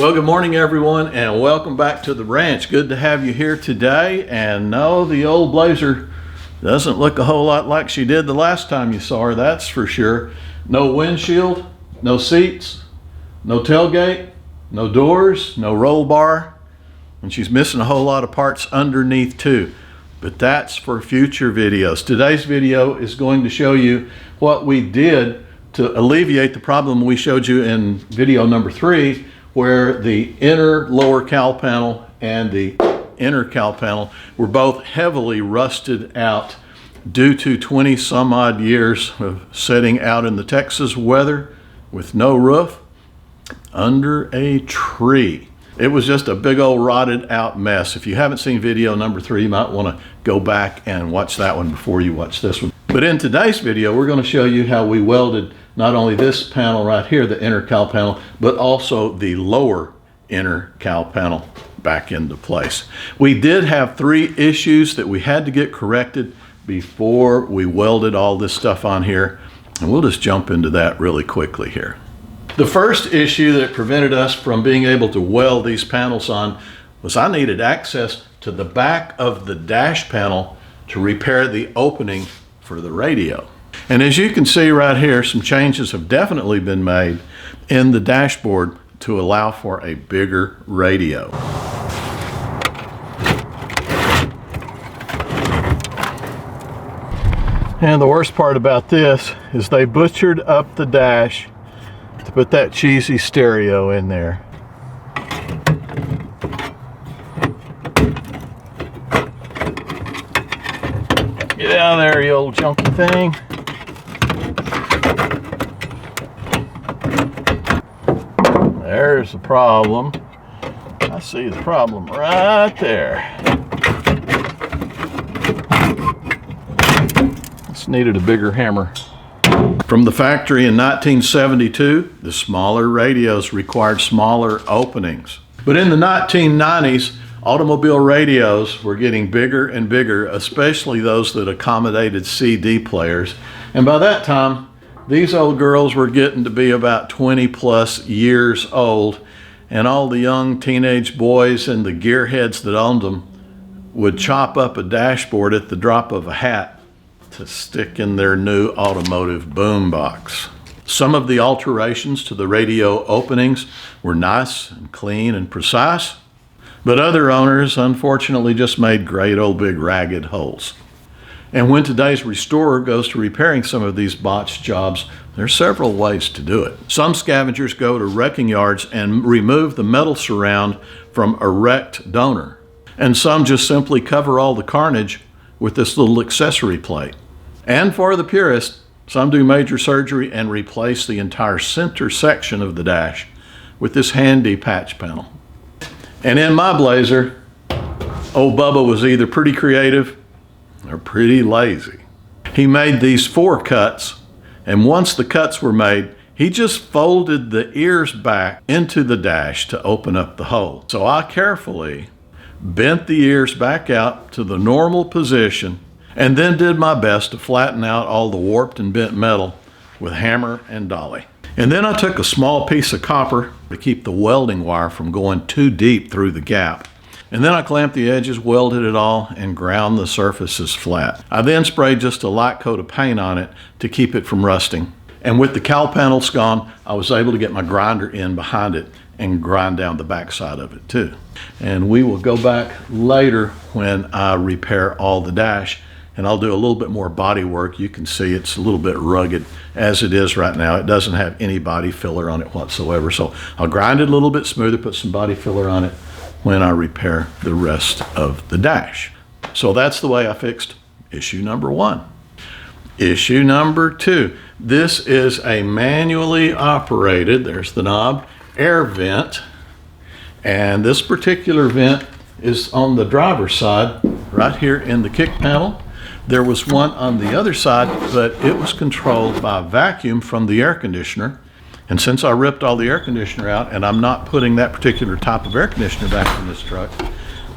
Well, good morning everyone, and welcome back to the ranch. Good to have you here today. And no, the old Blazer doesn't look a whole lot like she did the last time you saw her, that's for sure. No windshield, no seats, no tailgate, no doors, no roll bar, and she's missing a whole lot of parts underneath too. But that's for future videos. Today's video is going to show you what we did to alleviate the problem we showed you in video number 3, where the inner lower cowl panel and the inner cowl panel were both heavily rusted out due to 20 some odd years of sitting out in the Texas weather with no roof under a tree. It was just a big old rotted out mess. If you haven't seen video number 3, you might want to go back and watch that one before you watch this one. But in today's video, we're going to show you how we welded not only this panel right here, the inner cowl panel, but also the lower inner cowl panel back into place. We did have 3 issues that we had to get corrected before we welded all this stuff on here, and we'll just jump into that really quickly here. The first issue that prevented us from being able to weld these panels on was I needed access to the back of the dash panel to repair the opening for the radio. And as you can see right here, some changes have definitely been made in the dashboard to allow for a bigger radio. And the worst part about this is they butchered up the dash to put that cheesy stereo in there. Get out of there, you old junky thing. There's the problem. I see the problem right there. This needed a bigger hammer. From the factory in 1972, the smaller radios required smaller openings. But in the 1990s, automobile radios were getting bigger and bigger, especially those that accommodated CD players. And by that time, these old girls were getting to be about 20 plus years old, and all the young teenage boys and the gearheads that owned them would chop up a dashboard at the drop of a hat to stick in their new automotive boombox. Some of the alterations to the radio openings were nice and clean and precise, but other owners unfortunately just made great old big ragged holes. And when today's restorer goes to repairing some of these botched jobs, there's several ways to do it. Some scavengers go to wrecking yards and remove the metal surround from a wrecked donor. And some just simply cover all the carnage with this little accessory plate. And for the purist, some do major surgery and replace the entire center section of the dash with this handy patch panel. And in my Blazer, old Bubba was either pretty creative or pretty lazy. He made these 4 cuts, and once the cuts were made, he just folded the ears back into the dash to open up the hole. So I carefully bent the ears back out to the normal position and then did my best to flatten out all the warped and bent metal with hammer and dolly. And then I took a small piece of copper to keep the welding wire from going too deep through the gap. And then I clamped the edges, welded it all, and ground the surfaces flat. I then sprayed just a light coat of paint on it to keep it from rusting. And with the cowl panels gone, I was able to get my grinder in behind it and grind down the backside of it too. And we will go back later when I repair all the dash, and I'll do a little bit more body work. You can see it's a little bit rugged as it is right now. It doesn't have any body filler on it whatsoever. So I'll grind it a little bit smoother, put some body filler on it when I repair the rest of the dash. So that's the way I fixed issue number 1. Issue number 2. This is a manually operated, there's the knob, air vent. And this particular vent is on the driver's side, right here in the kick panel. There was one on the other side, but it was controlled by vacuum from the air conditioner. And since I ripped all the air conditioner out, and I'm not putting that particular type of air conditioner back in this truck,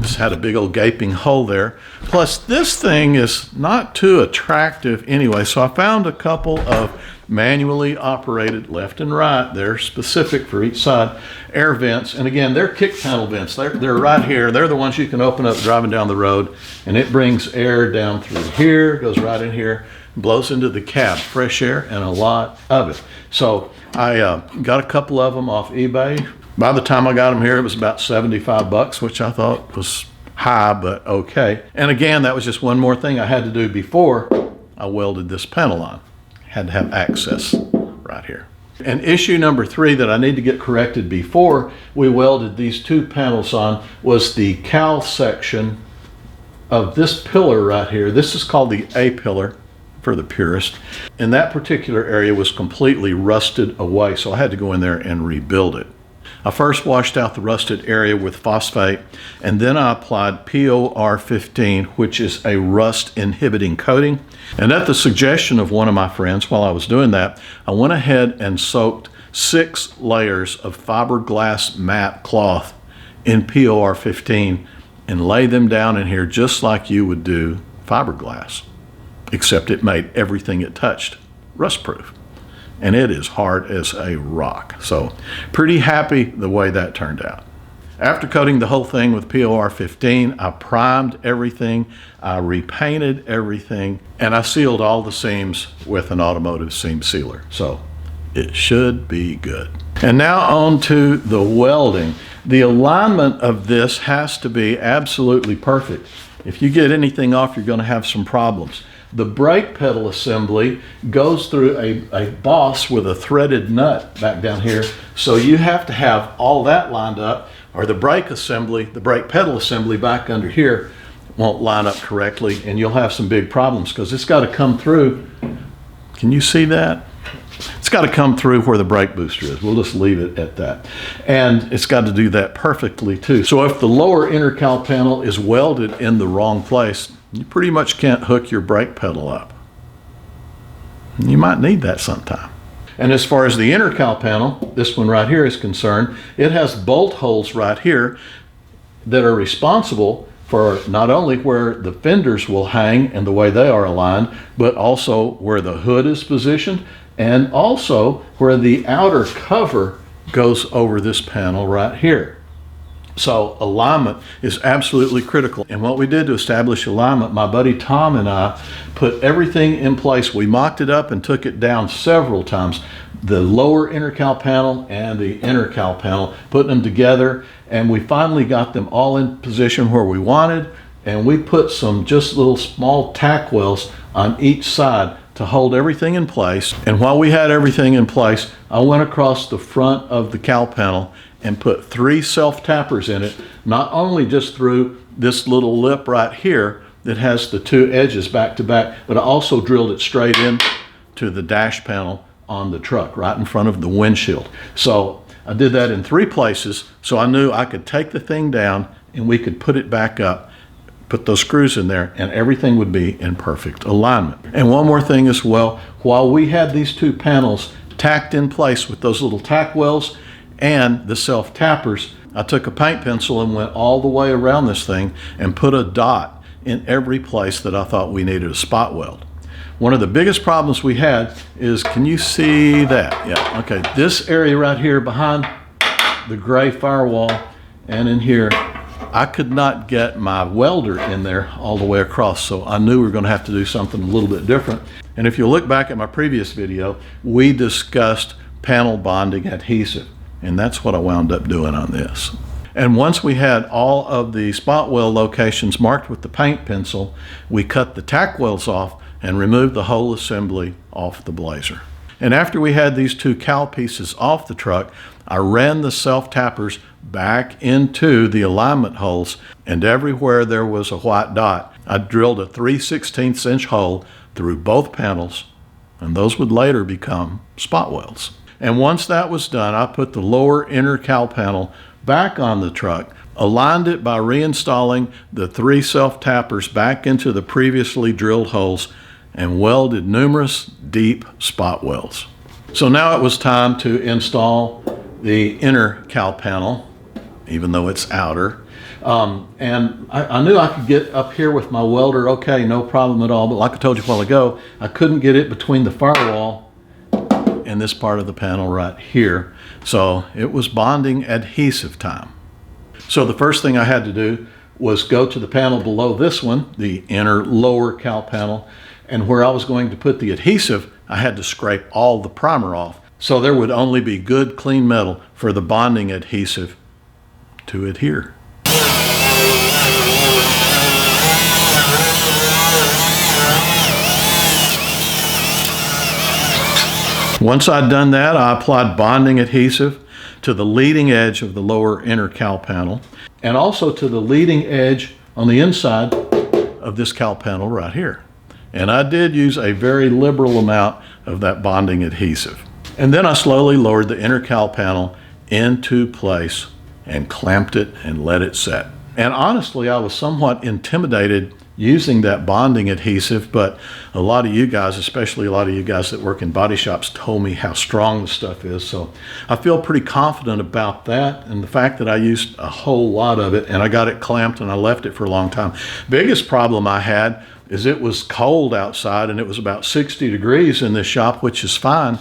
Just had a big old gaping hole there. Plus, this thing is not too attractive anyway, so I found a couple of manually operated left and right. They're specific for each side air vents. And again, they're kick panel vents. They're right here. They're the ones you can open up driving down the road, and it brings air down through here, goes right in here, blows into the cab, fresh air and a lot of it. So I got a couple of them off eBay. By the time I got them here, it was about 75 bucks, which I thought was high, but okay. And again, that was just one more thing I had to do before I welded this panel on. Had to have access right here. And issue number 3 that I need to get corrected before we welded these 2 panels on was the cowl section of this pillar right here. This is called the A pillar for the purist. And that particular area was completely rusted away, so I had to go in there and rebuild it. I first washed out the rusted area with phosphate, and then I applied POR 15, which is a rust inhibiting coating. And at the suggestion of one of my friends, while I was doing that, I went ahead and soaked 6 layers of fiberglass matte cloth in POR 15 and laid them down in here just like you would do fiberglass, except it made everything it touched rust-proof. And it is hard as a rock. So pretty happy the way that turned out. After coating the whole thing with POR 15, I primed everything, I repainted everything, and I sealed all the seams with an automotive seam sealer. So it should be good. And now on to the welding. The alignment of this has to be absolutely perfect. If you get anything off, you're going to have some problems. The brake pedal assembly goes through a boss with a threaded nut back down here. So you have to have all that lined up, or the brake assembly, the brake pedal assembly back under here won't line up correctly, and you'll have some big problems because it's got to come through. Can you see that? It's got to come through where the brake booster is. We'll just leave it at that. And it's got to do that perfectly too. So if the lower inner cowl panel is welded in the wrong place, you pretty much can't hook your brake pedal up. You might need that sometime. And as far as the inner cowl panel, this one right here is concerned, it has bolt holes right here that are responsible for not only where the fenders will hang and the way they are aligned, but also where the hood is positioned and also where the outer cover goes over this panel right here. So alignment is absolutely critical. And what we did to establish alignment, my buddy Tom and I put everything in place. We mocked it up and took it down several times. The lower inner cowl panel and the inner cowl panel, putting them together, and we finally got them all in position where we wanted. And we put some just little small tack wells on each side to hold everything in place. And while we had everything in place, I went across the front of the cowl panel and put 3 self-tappers in it, not only just through this little lip right here that has the 2 edges back to back, but I also drilled it straight in to the dash panel on the truck, right in front of the windshield. So I did that in 3 places, so I knew I could take the thing down and we could put it back up, put those screws in there, and everything would be in perfect alignment. And one more thing as well, while we had these 2 panels tacked in place with those little tack wells and the self-tappers, I took a paint pencil and went all the way around this thing and put a dot in every place that I thought we needed a spot weld. One of the biggest problems we had is, can you see that? Yeah, okay, this area right here behind the gray firewall and in here, I could not get my welder in there all the way across, so I knew we were going to have to do something a little bit different. And if you look back at my previous video, we discussed panel bonding adhesive, and that's what I wound up doing on this. And once we had all of the spot weld locations marked with the paint pencil, we cut the tack welds off and removed the whole assembly off the Blazer. And after we had these 2 cowl pieces off the truck, I ran the self-tappers back into the alignment holes, and everywhere there was a white dot, I drilled a 3/16 inch hole through both panels, and those would later become spot welds. And once that was done, I put the lower inner cowl panel back on the truck, aligned it by reinstalling the 3 self-tappers back into the previously drilled holes, and welded numerous deep spot welds. So now it was time to install the inner cowl panel, even though it's outer. And I knew I could get up here with my welder, okay, no problem at all. But like I told you a while ago, I couldn't get it between the firewall and this part of the panel right here. So it was bonding adhesive time. So the first thing I had to do was go to the panel below this one, the inner lower cowl panel, and where I was going to put the adhesive, I had to scrape all the primer off. So there would only be good clean metal for the bonding adhesive to adhere. Once I'd done that, I applied bonding adhesive to the leading edge of the lower inner cowl panel and also to the leading edge on the inside of this cowl panel right here. And I did use a very liberal amount of that bonding adhesive. And then I slowly lowered the inner cowl panel into place and clamped it and let it set. And honestly, I was somewhat intimidated using that bonding adhesive, but a lot of you guys, especially a lot of you guys that work in body shops, told me how strong the stuff is. So I feel pretty confident about that, and the fact that I used a whole lot of it and I got it clamped and I left it for a long time. Biggest problem I had is it was cold outside and it was about 60 degrees in this shop, which is fine,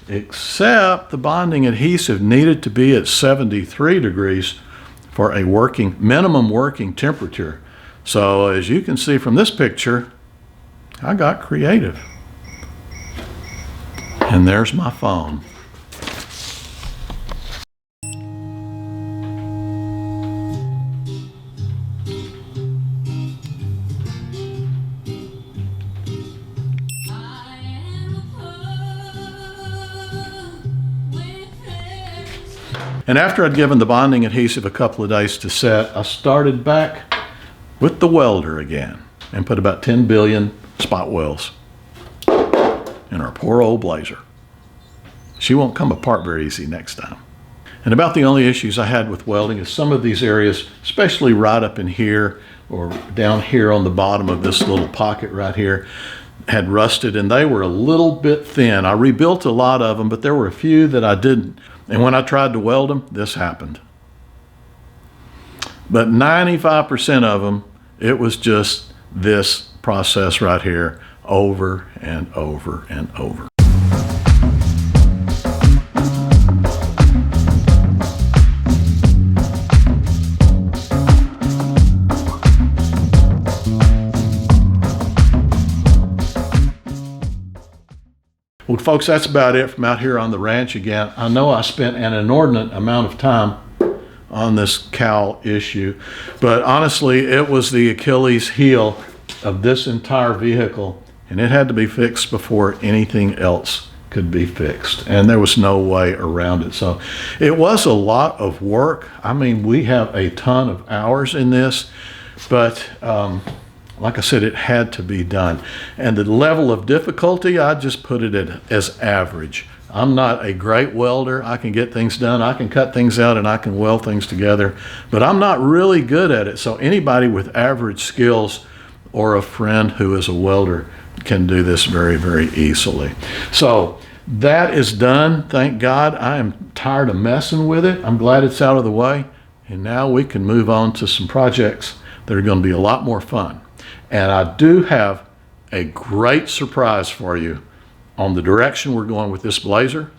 except the bonding adhesive needed to be at 73 degrees for a minimum working temperature. So as you can see from this picture, I got creative. And there's my phone. And after I'd given the bonding adhesive a couple of days to set, I started back with the welder again and put about 10 billion spot welds in our poor old Blazer. She won't come apart very easy next time. And about the only issues I had with welding is some of these areas, especially right up in here or down here on the bottom of this little pocket right here, had rusted and they were a little bit thin. I rebuilt a lot of them, but there were a few that I didn't. And when I tried to weld them, this happened. But 95% of them, it was just this process right here, over and over and over. Well, folks, that's about it from out here on the ranch again. I know I spent an inordinate amount of time on this cowl issue, but honestly, it was the Achilles heel of this entire vehicle, and it had to be fixed before anything else could be fixed, and there was no way around it. So it was a lot of work. I mean, we have a ton of hours in this, but like I said, it had to be done. And the level of difficulty, I just put it at as average. I'm not a great welder. I can get things done. I can cut things out and I can weld things together, but I'm not really good at it. So anybody with average skills or a friend who is a welder can do this very, very easily. So that is done. Thank God. I am tired of messing with it. I'm glad it's out of the way. And now we can move on to some projects that are going to be a lot more fun. And I do have a great surprise for you on the direction we're going with this Blazer,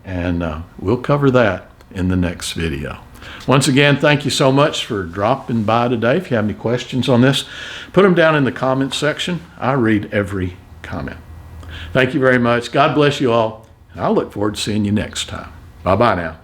and we'll cover that in the next video. Once again, thank you so much for dropping by today. If you have any questions on this, put them down in the comments section. I read every comment. Thank you very much. God bless you all, and I look forward to seeing you next time. Bye-bye now.